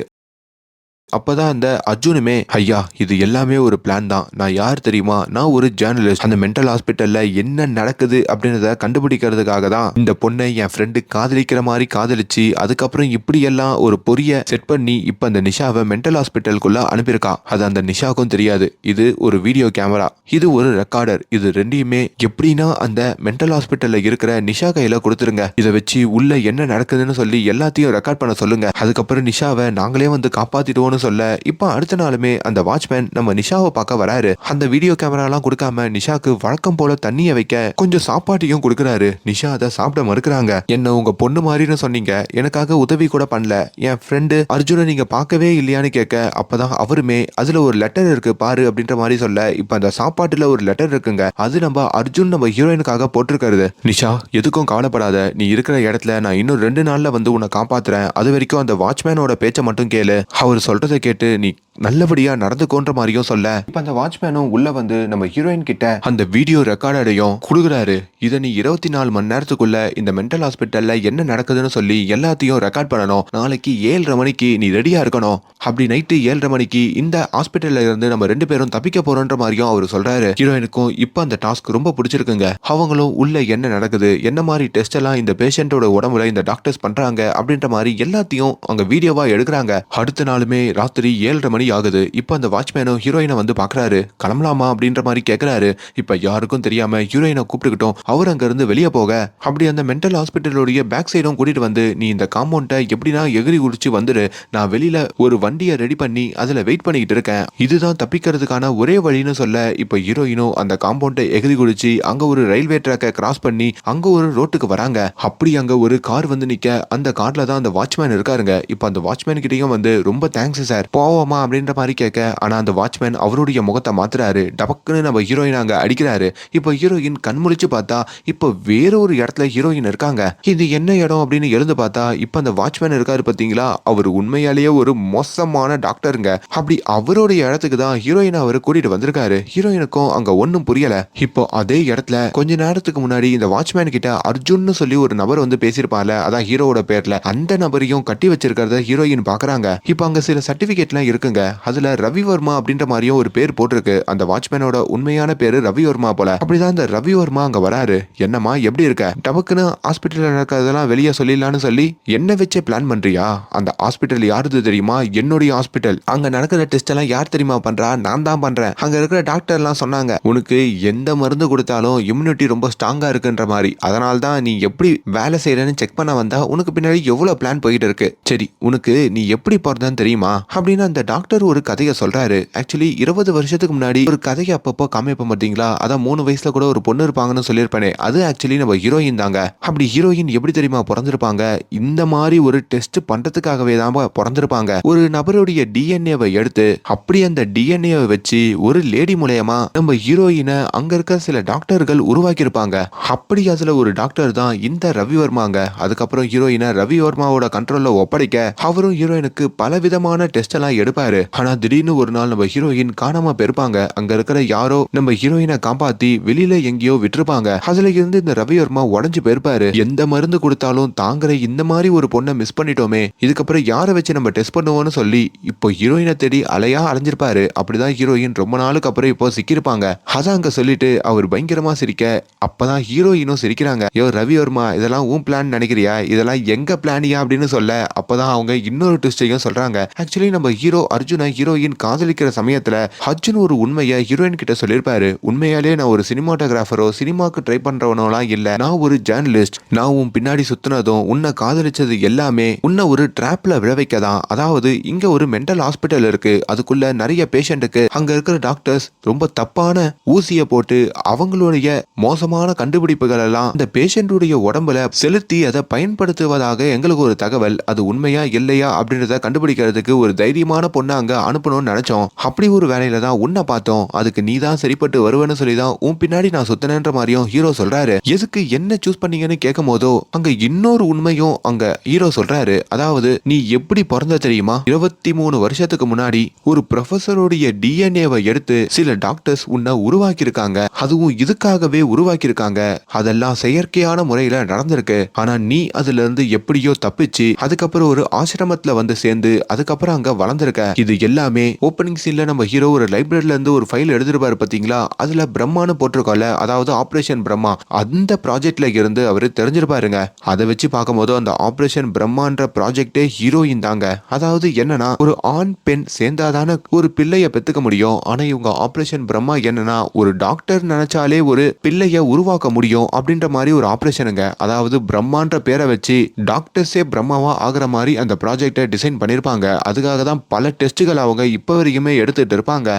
அப்பதான் அந்த அர்ஜுனுமே, ஐயா இது எல்லாமே ஒரு பிளான் தான், நான் யார் தெரியுமா, நான் ஒரு ஜேர்னலிஸ்ட், அந்த மென்டல் ஹாஸ்பிட்டல்ல என்ன நடக்குது அப்படின்றத கண்டுபிடிக்கிறதுக்காக தான் இந்த பொண்ணை என் ஃப்ரெண்டு காதலிக்கிற மாதிரி காதலிச்சு அதுக்கப்புறம் இப்படி எல்லாம் ஒரு பொரிய செட் பண்ணி இப்ப அந்த நிஷாவை மென்டல் ஹாஸ்பிட்டலுக்குள்ள அனுப்பியிருக்கா. அது அந்த நிஷாவுக்கும் தெரியாது. இது ஒரு வீடியோ கேமரா, இது ஒரு ரெக்கார்டர், இது ரெண்டையுமே எப்படின்னா அந்த மென்டல் ஹாஸ்பிட்டல்ல இருக்கிற நிஷா கையில கொடுத்துருங்க, இதை வச்சு உள்ள என்ன நடக்குதுன்னு சொல்லி எல்லாத்தையும் ரெக்கார்ட் பண்ண சொல்லுங்க, அதுக்கப்புறம் நிஷாவை நாங்களே வந்து காப்பாத்திடுவோம் சொல்ல, இப்ப அடுத்த நாளுமே அந்த வாட்ச்மேன் நம்ம நிஷாவை பார்க்க வராரு. அந்த வீடியோ கேமரா எல்லாம் கொடுக்காம நிஷாக்கு வழக்கம் போல தண்ணியை வைக்க கொஞ்சம் சாப்பாட்டையும் கொடுக்கறாரு. நிஷா அதை சாப்பிட மறுக்கிறாங்க. என்ன உங்க பொண்ணு மாதிரின்னு சொன்னீங்க, எனக்காக உதவி கூட பண்ணல, என் ஃப்ரெண்டு அர்ஜுனை நீங்க பார்க்கவே இல்லையான்னு கேட்க, அப்பதான் அவருமே அதுல ஒரு லெட்டர் இருக்கு பாரு அப்படின்ற மாதிரி சொல்ல, இப்ப அந்த சாப்பாட்டுல ஒரு லெட்டர் இருக்குங்க, அது நம்ம அர்ஜுன் நம்ம ஹீரோயினுக்காக போட்டிருக்கிறது. நிஷா எதுக்கும் கவலைப்படாத, நீ இருக்கிற இடத்துல நான் இன்னும் 2 நாள்ல வந்து உன்னை காப்பாத்துறேன், அது வரைக்கும் அந்த வாட்ச்மேனோட பேச்சை மட்டும் கேளு, அவர் சொல்றது சொல்றதை கேட்டு நீ நல்லபடியா நடந்துக்கோன்ற மாதிரியும் சொல்ல, இப்ப அந்த வாட்ச்மேனும் உள்ள வந்து நம்ம ஹீரோயின் கிட்ட அந்த வீடியோ ரெக்கார்டையும் கொடுக்குறாரு. இதை நீ 24 மணி நேரத்துக்குள்ள இந்த மென்டல் ஹாஸ்பிட்டல்ல என்ன நடக்குதுன்னு சொல்லி எல்லாத்தையும் ரெக்கார்ட் பண்ணணும். நாளைக்கு 7:30 மணிக்கு நீ ரெடியா இருக்கணும். அப்படி நைட்டு 7:30 மணிக்கு இந்த ஹாஸ்பிட்டல்ல இருந்து நம்ம 2 பேரும் தப்பிக்க போறோன்ற மாதிரியும் அவர் சொல்றாரு. ஹீரோயினுக்கும் இப்ப அந்த டாஸ்க் ரொம்ப பிடிச்சிருக்குங்க. அவங்களும் உள்ள என்ன நடக்குது, என்ன மாதிரி டெஸ்ட் எல்லாம் இந்த பேஷண்டோட உடம்புல இந்த டாக்டர்ஸ் பண்றாங்க அப்படின்ற மாதிரி எல்லாத்தையும் அங்க வீடியோவா எடுக்கிறாங்க. அடுத்த நாளுமே ராத்திரி 7:30 மணி ஆகுது. இப்ப அந்த வாட்ச்மேனும் ஹீரோயினை வந்து பாக்குறாரு. கிளம்பலாமா அப்படின்ற மாதிரி கேக்குறாரு. இப்ப யாருக்கும் தெரியாம ஹீரோயினை கூப்பிட்டுக்கிட்டோம் அவர் அங்க இருந்து வெளியே போக, அப்படி அந்த மென்டல் ஹாஸ்பிட்டலோடைய பேக் சைடும் கூட்டிட்டு வந்து நீ இந்த காம்பவுண்ட எப்படின்னா எகிரி குடிச்சு வந்துரு, நான் வெளியில ஒரு வண்டியை ரெடி பண்ணி அதுல வெயிட் பண்ணிக்கிட்டு இருக்கேன், இதுதான் தப்பிக்கிறதுக்கான ஒரே வழின்னு சொல்ல, இப்ப ஹீரோயினும் அந்த காம்பவுண்டை எகிரி குடிச்சு அங்க ஒரு ரயில்வே ட்ராக்கை கிராஸ் பண்ணி அங்க ஒரு ரோட்டுக்கு வராங்க. அப்படி அங்க ஒரு கார் வந்து நிக்க, அந்த கார்ல தான் அந்த வாட்ச்மேன் இருக்காருங்க. இப்ப அந்த வாட்ச்மேன் கிட்டயும் வந்து ரொம்ப தேங்க்ஸ் சார், போவோமா அப்படின்ற மாதிரி கேட்க, ஆனா அந்த வாட்ச்மேன் அவருடைய முகத்தை மாத்துறாரு. டபக்குன்னு நம்ம ஹீரோயின் அங்க அடிக்கிறாரு. இப்போ ஹீரோயின் கண் முழிச்சு பார்த்தா இப்போ வேற ஒரு இடத்துல ஹீரோயின் இருக்காங்க. இது என்ன இடம் அப்படின்னு எழுந்து பார்த்தா இப்ப அந்த வாட்ச்மேன் இருக்காரு பாத்தீங்களா, அவர் உண்மையாலேயே ஒரு மோசமான டாக்டருங்க. அப்படி அவருடைய இடத்துக்கு தான் ஹீரோயின் அவர் கூட்டிட்டு வந்திருக்காரு. ஹீரோயினுக்கும் அங்க ஒன்னும் புரியல. இப்போ அதே இடத்துல கொஞ்ச நேரத்துக்கு முன்னாடி இந்த வாட்ச்மேன் கிட்ட அர்ஜுன்னு சொல்லி ஒரு நபர் வந்து பேசியிருப்பார்ல, அதான் ஹீரோவோட பேர்ல, அந்த நபரையும் கட்டி வச்சிருக்கிறத ஹீரோயின் பாக்குறாங்க. இப்போ அங்க சில சர்டிபிகேட்லாம் இருக்குங்க. அதுல ரவிவர்மா அப்படின்ற மாதிரியும் ஒரு பேர் போட்டிருக்கு. அந்த வாட்ச்மேனோட உண்மையான பேரு ரவிவர்மா போல. அப்படிதான் அந்த ரவிவர்மா அங்க வராரு. என்னம்மா எப்படி இருக்க, டபக்குன்னு ஹாஸ்பிட்டல்ல நடக்கிறதெல்லாம் வெளியே சொல்லிடலான்னு சொல்லி என்ன வச்சே பிளான் பண்றியா? அந்த ஹாஸ்பிட்டல் யாருது தெரியுமா? என்னுடைய ஹாஸ்பிட்டல். அங்க நடக்கிற டெஸ்ட் எல்லாம் யார் தெரியுமா பண்றா? நான் தான் பண்றேன். அங்க இருக்கிற டாக்டர் எல்லாம் சொன்னாங்க உனக்கு எந்த மருந்து கொடுத்தாலும் இம்யூனிட்டி ரொம்ப ஸ்ட்ராங்கா இருக்குன்ற மாதிரி. அதனால தான் நீ எப்படி வேலை செய்யறன்னு செக் பண்ண வந்தா உனக்கு பின்னாடி எவ்வளவு பிளான் போயிட்டு இருக்கு. சரி உனக்கு நீ எப்படி பிறந்தான்னு தெரியுமா அப்படின்னு அந்த டாக்டர் ஒரு கதையை சொல்றாரு. ஆக்சுவலி 20 வருஷத்துக்கு முன்னாடி ஒரு கதையை அப்பப்போ காமிப்போம் பார்த்தீங்களா, அதான் 3 வயசுல கூட ஒரு பொண்ணு இருப்பாங்கன்னு சொல்லியிருப்பேனே, அது ஆக்சுவலி நம்ம ஹீரோயின் தாங்க. அப்படி ஹீரோயின் எப்படி தெரியுமா பிறந்திருப்பாங்க, இந்த மாதிரி ஒரு டெஸ்ட் பண்றதுக்காகவே தான் பிறந்திருப்பாங்க. ஒரு நபருடைய டிஎன்ஏவை எடுத்து அப்படி அந்த டிஎன்ஏவை வச்சு ஒரு லேடி மூலயமா நம்ம ஹீரோயினை அங்க இருக்க சில டாக்டர்கள் உருவாக்கி இருப்பாங்க. அப்படி அதுல ஒரு டாக்டர் தான் இந்த ரவிவர்மாங்க. அதுக்கப்புறம் ஹீரோயினை ரவிவர்மாவோட கண்ட்ரோல்ல ஒப்படைக்க அவரும் ஹீரோயினுக்கு பல விதமான டெஸ்ட் எல்லாம் எடுப்பாரு. ஆனா திடீர்னு ஒரு நாள் நம்ம ஹீரோயின் காணாம போயிருப்பாங்க. அங்க இருக்கிற யாரோ நம்ம ஹீரோயினை காப்பாத்தி வெளியில எங்கேயோ விட்டுருப்பாங்க. அதுல இருந்து இந்த ரவிவர்மா உடஞ்சு போயிருப்பாரு. எந்த மருந்து கொடுத்தாலும் தாங்கிற இந்த மாதிரி ஒரு பொண்ணை மிஸ் பண்ணிட்டோமே, இதுக்கப்புறம் யாரை வச்சு நம்ம டெஸ்ட் பண்ணுவோம்னு சொல்லி இப்போ ஹீரோயினை தேடி அலையா அலைஞ்சிருப்பாரு. அப்படிதான் ஹீரோயின் ரொம்ப நாளுக்கு அப்புறம் இப்போ சிக்கிருப்பாங்க. அதான் அங்க சொல்லிட்டு அவர் பயங்கரமா சிரிக்க, அப்பதான் ஹீரோயினும் சிரிக்கிறாங்க. யோ ரவிவர்மா, இதெல்லாம் உன் பிளான் நினைக்கிறியா? இதெல்லாம் எங்க பிளானியா அப்படின்னு சொல்ல, அப்பதான் அவங்க இன்னொரு ட்விஸ்டையும் சொல்றாங்க. ஆக்சுவலி நம்ம ஹீரோ அர்ஜுனை ஹீரோயின் காதலிக்கிற சமயத்துல அர்ஜுன் ஒரு உண்மையை ஹீரோயின் கிட்ட சொல்லியிருப்பாரு. உண்மையாலே நான் ஒரு சினிமாட்டோகிராஃபரோ சினிமாக்கு ட்ரை பண்றவனோலாம் இல்ல, நான் ஒரு ஜேர்னலிஸ்ட். நான் உன் பின்னாடி சுத்தினதும் உன்னை காதலிச்சது எல்லாமே உன்னை ஒரு டிராப்ல விழ வைக்கதான். அதாவது இங்க ஒரு மென்டல் ஹாஸ்பிட்டல் இருக்கு, அதுக்குள்ள நிறைய பேஷண்ட்டுக்கு அங்க இருக்கிற டாக்டர்ஸ் ரொம்ப தப்பான ஊசியை போட்டு அவங்களுடைய மோசமான கண்டுபிடிப்புகள் எல்லாம் இந்த பேஷண்ட்டுடைய உடம்புல செலுத்தி அதை பயன்படுத்துவதாக எங்களுக்கு ஒரு தகவல். அது உண்மையா இல்லையா அப்படின்றத கண்டுபிடிக்கிறதுக்கு ஒரு தைரியமான பொண்ணை அங்க அனுப்பணும்னு நினைச்சோம். அப்படி ஒரு வேலையில தான் உன்னை பார்த்தோம். அதுக்கு நீ தான் சரிப்பட்டு வருவேன்னு சொல்லி தான் உன் பின்னாடி நான் சுத்தினேன்ற மாதிரியும் ஹீரோ சொல்றாரு. எதுக்கு என்ன சூஸ் பண்ணீங்கன்னு கேட்கும் போதோ அங்க இன்னொரு உண்மையும் அங்க ஹீரோ சொல்றாரு. அதாவது நீ எப்படி பிறந்த தெரியுமா? 23 வருஷத்துக்கு முன்னாடி ஒரு ப்ரொஃபஸருடைய டிஎன்ஏவை எடுத்து சில டாக்டர்ஸ் உன்னை உருவாக்கி இருக்காங்க. அதுவும் இதுக்காகவே உருவாக்கி இருக்காங்க. அதெல்லாம் செயற்கையான முறையில நடந்திருக்கு. ஆனா நீ அதுல இருந்து எப்படியோ தப்பிச்சு அதுக்கப்புறம் ஒரு ஆசிரமத்துல வந்து சேர்ந்து அதுக்கப்புறம் அங்க வளர்ந்திருக்க. இது எல்லாமே ஓப்பனிங் சீன்ல நம்ம ஹீரோ ஒரு லைப்ரரியில இருந்து ஒரு ஃபைல் எடுத்துருப்பாரு பாத்தீங்களா, அதுல பிரம்மான்னு போட்டிருக்கோம்ல, அதாவது ஆபரேஷன் பிரம்மா, அந்த ப்ராஜெக்ட்ல இருந்து அவரு தெரிஞ்சிருப்பாருங்க. அதை வச்சு பார்க்கும்போது அந்த ஆபரேஷன் பிரம்மான்ற ப்ராஜெக்டே ஹீரோயின் தாங்க. அதாவது என்னன்னா ஒரு ஆண் பெண் சேர்ந்தாதான ஒரு பிள்ளைய பெத்துக்க முடியும். ஆனா இவங்க ஆபரேஷன் பிரம்மா என்னன்னா ஒரு டாக்டர் நினைச்சாலே ஒரு பிள்ளைய உருவாக்க முடியும் அப்படின்ற மாதிரி ஒரு ஆபரேஷனுங்க. அதாவது பிரம்மான்ற பேரை வச்சு டாக்டர்ஸே பிரம்மாவா ஆகிற மாதிரி அந்த ப்ராஜெக்டை டிசைன் பண்ணிருப்பாங்க. அதுக்காக தான் பல டெஸ்ட்டுகள் அவங்க இப்ப வரைக்குமே எடுத்துட்டு இருப்பாங்க.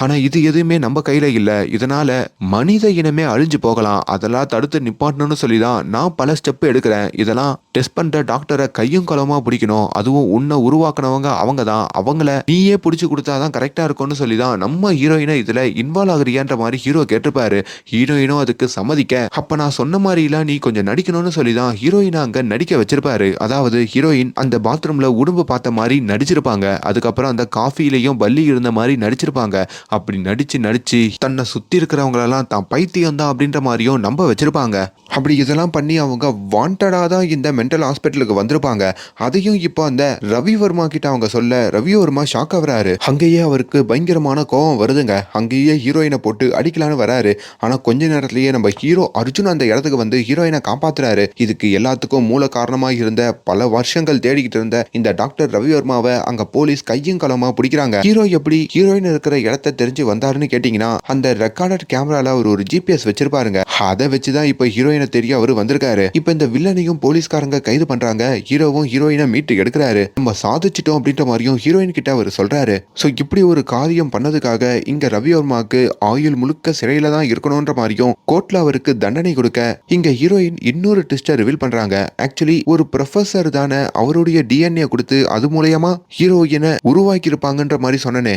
ஆனா இது எதுவுமே நம்ம கையில இல்ல. இதனால மனித இனமே அழிஞ்சு போகலாம். அதெல்லாம் தடுத்து நிப்பாட்டணும்னு சொல்லி தான் நான் பல ஸ்டெப் எடுக்கிறேன். இதெல்லாம் டெஸ்ட் பண்ற டாக்டரை கையும் களவுமா பிடிக்கணும். அதுவும் உன்னை உருவாக்குனவங்க அவங்க தான். அவங்கள நீயே பிடிச்சு கொடுத்தா தான் கரெக்டா இருக்கும்னு சொல்லி தான் நம்ம ஹீரோயினை இதுல இன்வால்வ் ஆகுறியான்ற மாதிரி ஹீரோ கேட்டிருப்பாரு. ஹீரோயினும் அதுக்கு சம்மதிக்க, அப்ப நான் சொன்ன மாதிரிலாம் நீ கொஞ்சம் நடிக்கணும்னு சொல்லி தான் ஹீரோயினை அங்க நடிக்க வச்சிருப்பாரு. அதாவது ஹீரோயின் அந்த பாத்ரூம்ல உடும்பு பார்த்த மாதிரி நடிச்சிருப்பாங்க. அதுக்கப்புறம் அந்த காஃபிலையும் பல்லி இருந்த மாதிரி நடிச்சிருப்பாங்க. அப்படி நடிச்சு நடிச்சு தன்னை சுத்தி இருக்கிறவங்களெல்லாம் தான் பைத்தியம் தான் அப்படின்ற மாதிரியும் நம்ப வச்சிருப்பாங்க. அப்படி இதெல்லாம் பண்ணி அவங்க வாண்டடா தான் இந்த மென்டல் ஹாஸ்பிட்டலுக்கு வந்திருப்பாங்க. அதையும் இப்போ அந்த ரவிவர்மா கிட்ட அவங்க சொல்ல ரவிவர்மா ஷாக் ஆகுறாரு. அங்கேயே அவருக்கு பயங்கரமான கோபம் வருதுங்க. அங்கேயே ஹீரோயினை போட்டு அடிக்கலான்னு வராரு. ஆனா கொஞ்ச நேரத்திலேயே நம்ம ஹீரோ அர்ஜுன் அந்த இடத்துக்கு வந்து ஹீரோயினை காப்பாத்துறாரு. இதுக்கு எல்லாத்துக்கும் மூல காரணமாக இருந்த பல வருஷங்கள் தேடிக்கிட்டு இருந்த இந்த டாக்டர் ரவிவர்மாவை அங்க போலீஸ் கையும் களமா பிடிக்கிறாங்க. ஹீரோ எப்படி ஹீரோயின் இருக்கிற இடத்த தெரிஞ்சு வந்தாருன்னு கேட்டீங்கன்னா, அந்த ரெக்கார்டட் கேமரால அவர் ஒரு ஜிபிஎஸ் வச்சிருப்பாருங்க. அதை வச்சுதான் இப்ப ஹீரோயினை தெரிய அவரு வந்திருக்காரு. இப்ப இந்த வில்லனையும் போலீஸ்காரங்க கைது பண்றாங்க. ஹீரோவும் ஹீரோயினை மீட்டு எடுக்கிறாரு. நம்ம சாதிச்சிட்டோம் அப்படின்ற மாதிரியும் ஹீரோயின் கிட்ட அவர் சொல்றாரு. சோ இப்படி ஒரு காரியம் பண்ணதுக்காக இங்க ரவிவர்மாக்கு ஆயுள் முழுக்க சிறையில தான் இருக்கணும்ன்ற மாதிரியும் கோர்ட்ல அவருக்கு தண்டனை கொடுக்க, இங்க ஹீரோயின் இன்னொரு ட்விஸ்டை ரிவீல் பண்றாங்க. ஆக்சுவலி ஒரு ப்ரொஃபசர் தானே அவருடைய டிஎன்ஏ கொடுத்து அது மூலயமா ஹீரோயினை உருவாக்கி இருப்பாங்கன்ற மாதிரி சொன்னனே,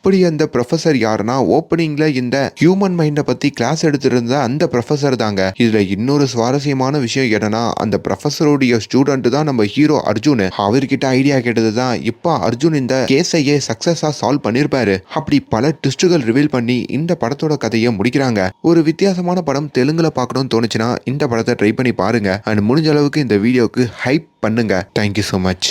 அப்படி அந்த ப்ரொஃபசர் யாருன்னா ஓப்பனிங்ல இந்த ஹியூமன் மைண்டை பத்தி கிளாஸ் எடுத்திருந்த அந்த ப்ரொஃபசர் தாங்க. இதுல இன்னொரு சுவாரஸ்யமான விஷயம் என்னன்னா, அந்த ப்ரொஃபசருடைய ஸ்டூடெண்ட் தான் நம்ம ஹீரோ அர்ஜுன். அவர்கிட்ட ஐடியா கேட்டது தான் இப்ப அர்ஜுன் இந்த கேஸையே சக்சஸா சால்வ் பண்ணிருப்பாரு. அப்படி பல ட்விஸ்டுகள் ரிவீல் பண்ணி இந்த படத்தோட கதையை முடிக்கிறாங்க. ஒரு வித்தியாசமான படம் தெலுங்குல பார்க்கணும்னு தோணுச்சுன்னா இந்த படத்தை ட்ரை பண்ணி பாருங்க. அண்ட் முடிஞ்ச அளவுக்கு இந்த வீடியோக்கு ஹைப் பண்ணுங்க. Thank you so much.